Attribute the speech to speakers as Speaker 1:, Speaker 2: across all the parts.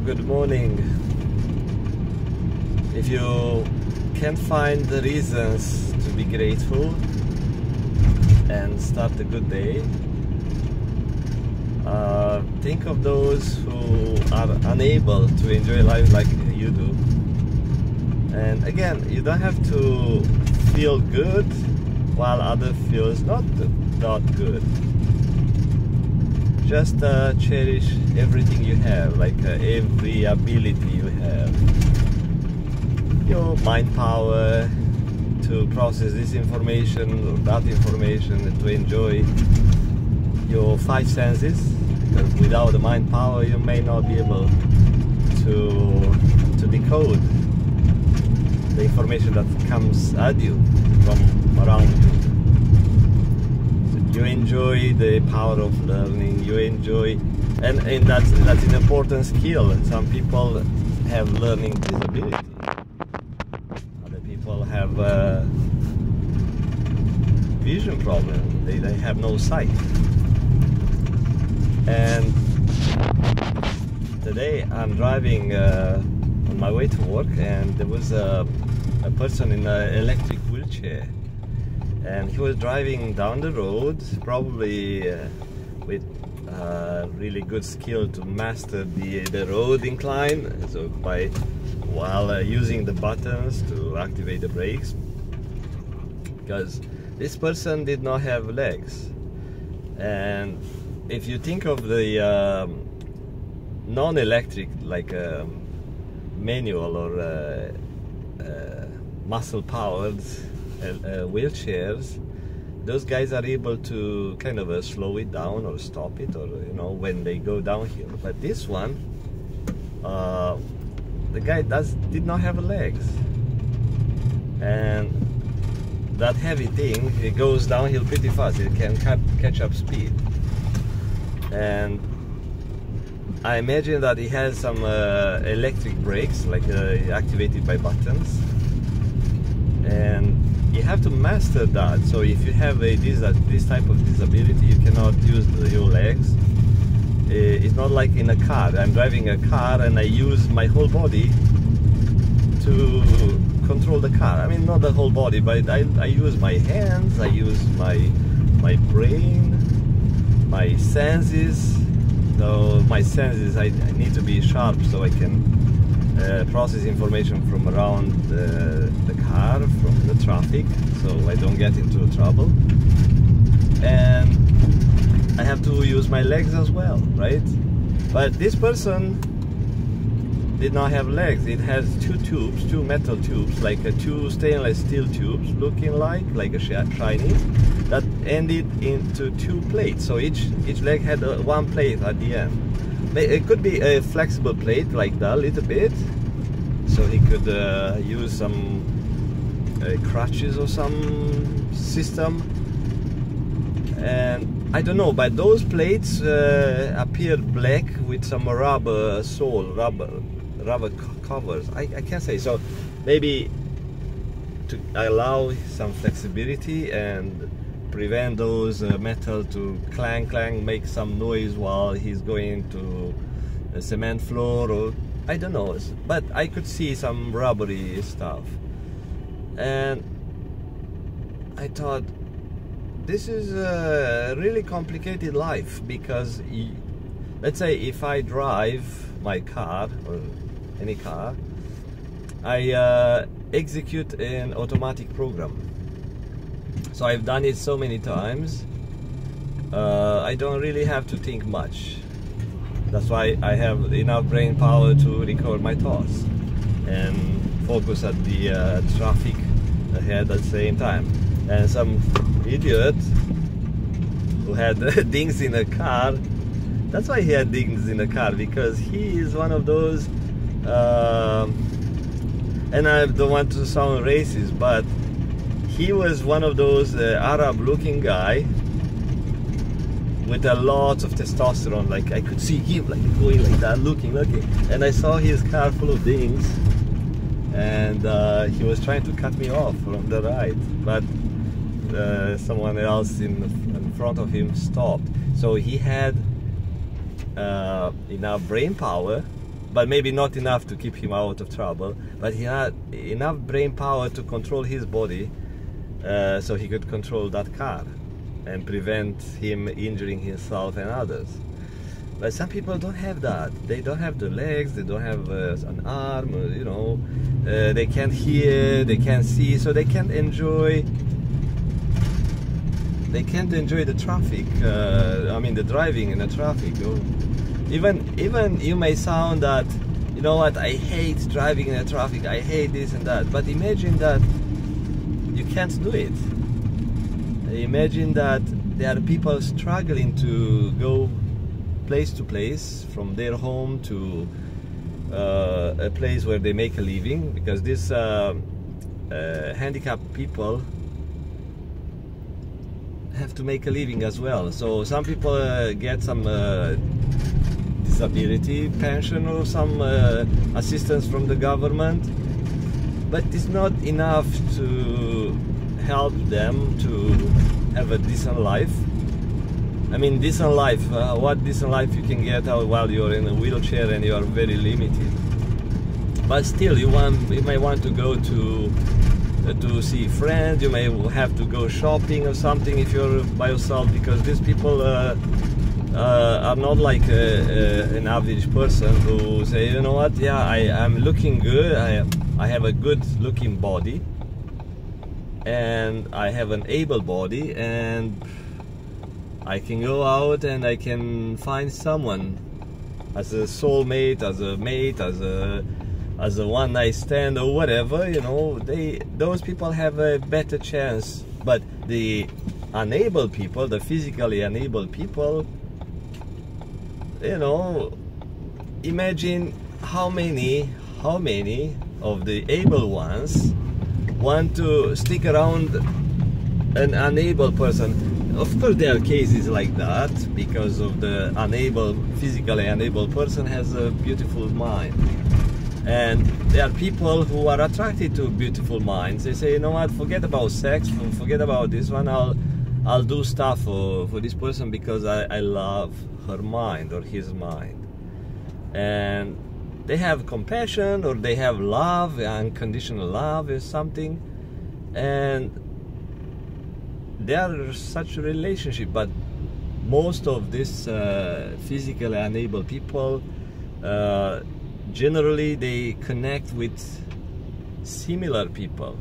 Speaker 1: good morning. If you can't find the reasons to be grateful and start a good day, think of those who are unable to enjoy life like you do. And again, you don't have to feel good while other feels not good. Just cherish everything you have, like every ability you have. Your mind power to process this information or that information and to enjoy your five senses, because without the mind power you may not be able to decode the information that comes at you from around you. You enjoy the power of learning, you enjoy, and that's an important skill. Some people have learning disability, other people have vision problem, they have no sight. And today I'm driving on my way to work, and there was a person in an electric wheelchair, and he was driving down the road, probably with really good skill to master the road incline, so while using the buttons to activate the brakes, because this person did not have legs. And if you think of the non-electric, like manual or muscle-powered wheelchairs, those guys are able to kind of slow it down or stop it, or when they go downhill. But this one, the guy did not have legs, and that heavy thing, it goes downhill pretty fast. It can catch up speed, and I imagine that he has some electric brakes, like activated by buttons, and you have to master that. So if you have this type of disability, you cannot use your legs. It's not like in a car. I'm driving a car and I use my whole body to control the car. I mean, not the whole body, but I use my hands, I use my brain, my senses. So my senses, I need to be sharp so I can process information from around the car, from the traffic, so I don't get into trouble. And I have to use my legs as well, right? But this person did not have legs. It has two metal tubes, like two stainless steel tubes, looking like a shiny, that ended into two plates. So each leg had one plate at the end. It could be a flexible plate like that, a little bit, so he could use some crutches or some system. And I don't know, but those plates appeared black with some rubber covers. I can't say. So maybe to allow some flexibility and prevent those metal to clang, make some noise while he's going to a cement floor, or I don't know, but I could see some rubbery stuff. And I thought, this is a really complicated life, because let's say if I drive my car or any car, I execute an automatic program. So I've done it so many times, I don't really have to think much. That's why I have enough brain power to record my thoughts and focus at the traffic ahead at the same time. And some idiot who had dings in a car, that's why he had dings in the car, because he is one of those, and I don't want to sound racist, but he was one of those Arab looking guy with a lot of testosterone. Like I could see him like going like that, looking, and I saw his car full of dings, and he was trying to cut me off from the ride, but someone else in front of him stopped. So he had enough brain power but maybe not enough to keep him out of trouble. But he had enough brain power to control his body, so he could control that car and prevent him injuring himself and others. But some people don't have that. They don't have the legs, they don't have an arm, you know, they can't hear, they can't see, so they can't enjoy the traffic. I mean, the driving in the traffic. Even you may sound that, you know what, I hate driving in the traffic, I hate this and that. But imagine that you can't do it. Imagine that there are people struggling to go place to place, from their home to a place where they make a living, because these handicapped people have to make a living as well. So some people get some disability pension or some assistance from the government, but it's not enough to help them to have a decent life. I mean, decent life, what decent life you can get while you're in a wheelchair and you are very limited. But still, you may want to go to see friends, you may have to go shopping or something if you're by yourself, because these people are not like an average person who say, you know what, yeah, I'm looking good, I have a good looking body, and I have an able body, and I can go out and I can find someone as a soulmate, as a mate, as a one-night stand or whatever, you know. Those people have a better chance. But the unable people, the physically unable people, you know, imagine how many of the able ones want to stick around an unable person. Of course there are cases like that, because of the physically unable person has a beautiful mind. And there are people who are attracted to beautiful minds. They say, you know what, forget about sex, forget about this one, I'll do stuff for this person because I love her mind or his mind. And they have compassion, or they have love, unconditional love or something, and they are such a relationship. But most of these physically unable people, generally they connect with similar people.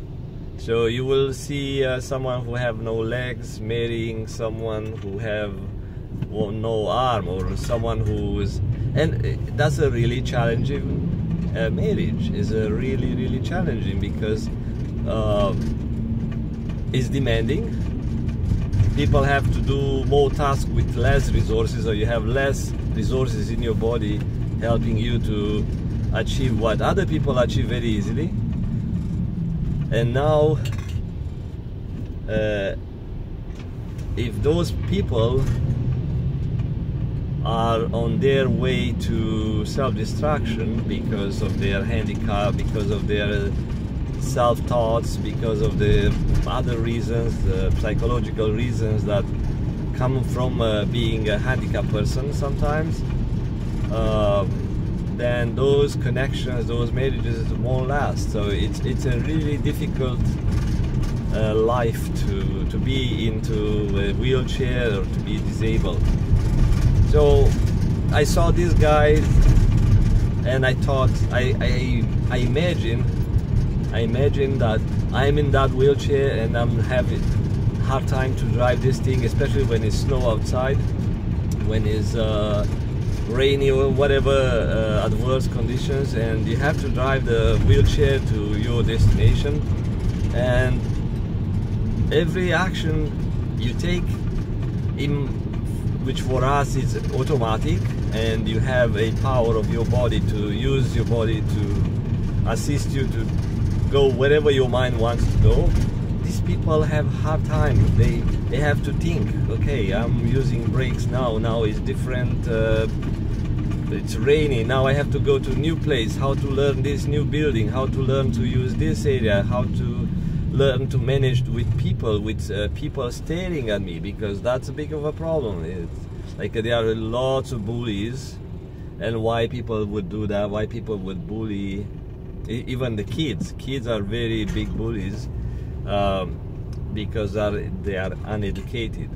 Speaker 1: So you will see someone who have no legs marrying someone who have no arm, or someone who is, and that's a really challenging marriage. Is a really challenging, because it's demanding. People have to do more tasks with less resources, or you have less resources in your body helping you to achieve what other people achieve very easily. And now if those people are on their way to self-destruction because of their handicap, because of their self-thoughts, because of the other reasons, the psychological reasons that come from being a handicapped person sometimes, then those connections, those marriages won't last. So it's a really difficult life to be into a wheelchair or to be disabled. So I saw these guys and I thought, I imagine that I'm in that wheelchair and I'm having a hard time to drive this thing, especially when it's snow outside, when it's rainy or whatever adverse conditions, and you have to drive the wheelchair to your destination. And every action you take, which for us is automatic, and you have a power of your body to use your body to assist you to go wherever your mind wants to go. These people have hard time. They have to think, okay, I'm using brakes now it's different, it's rainy, now I have to go to a new place, how to learn this new building, how to learn to use this area, how to learn to manage with people staring at me, because that's a big of a problem. It's like there are lots of bullies, and why people would do that, why people would bully even the kids. Kids are very big bullies because they are uneducated,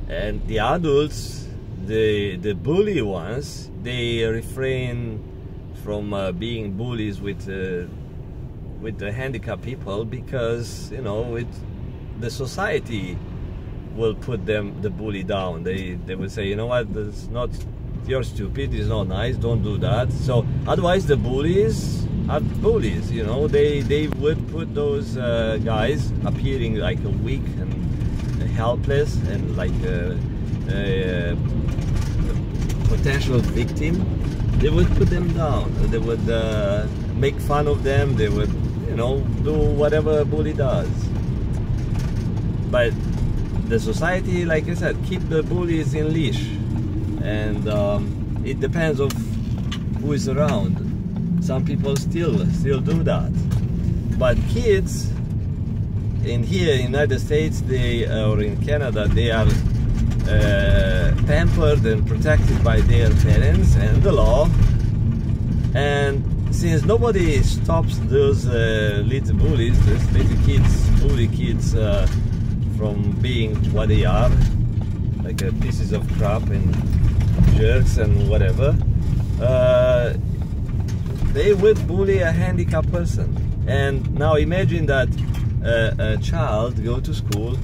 Speaker 1: and the adults, the bully ones, they refrain from being bullies with the handicapped people, because the society will put the bully down. They will say, you know what, that's not, you're stupid, it's not nice, don't do that. So otherwise the bullies are bullies, they would put those guys appearing like a weak and helpless and like a potential victim. They would put them down, they would make fun of them, they would do whatever a bully does. But the society, like I said, keep the bullies in leash, and it depends of who is around. Some people still do that, but kids in here in United States, or in Canada, they are pampered and protected by their parents and the law. And since nobody stops those little bullies, those little kids, bully kids, from being what they are, like pieces of crap and jerks and whatever, they would bully a handicapped person. And now imagine that a child go to school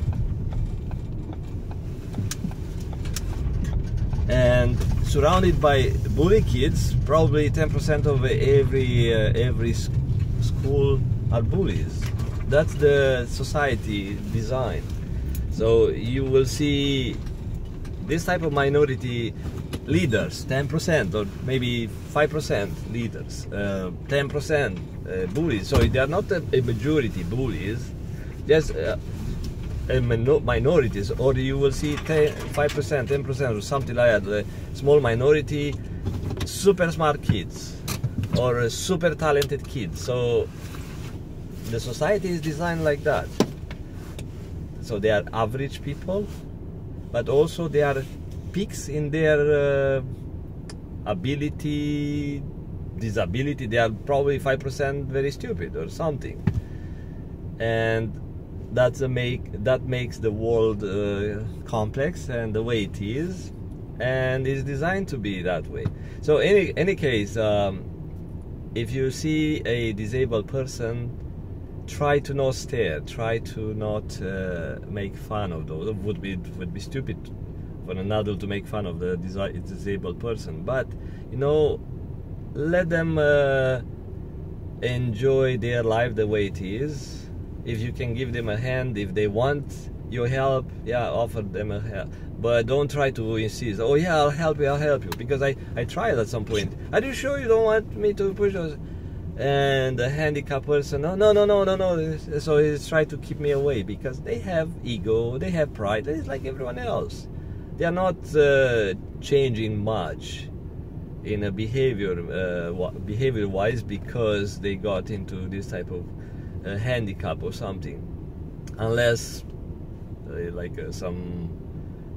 Speaker 1: and surrounded by bully kids. Probably 10% of every school are bullies. That's the society design. So you will see this type of minority leaders, 10% or maybe 5% leaders, 10% bullies. So they are not a majority bullies, just minorities. Or you will see 5%, 10% or something like that, a small minority, super smart kids or super talented kids. So the society is designed like that. So they are average people, but also they are peaks in their ability, disability. They are probably 5% very stupid or something, and that makes the world complex and the way it is, and is designed to be that way. So any case, if you see a disabled person, try to not stare, try to not make fun of those. It would be stupid for an adult to make fun of the disabled person, but let them enjoy their life the way it is. If you can give them a hand, if they want your help, yeah, offer them a help, but don't try to insist, oh yeah, I'll help you, because I tried at some point. Are you sure you don't want me to push those? And the handicapped person, no. So he's trying to keep me away, because they have ego, they have pride. It's like everyone else. They are not changing much in a behavior wise, because they got into this type of handicap or something, unless some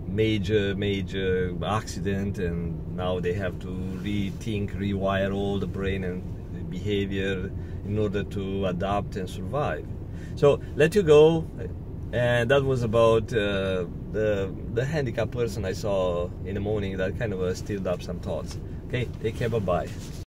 Speaker 1: major accident, and now they have to rewire all the brain and behavior in order to adapt and survive. So let you go. And that was about the handicapped person I saw in the morning. That kind of stirred up some thoughts. Okay, take care, bye-bye.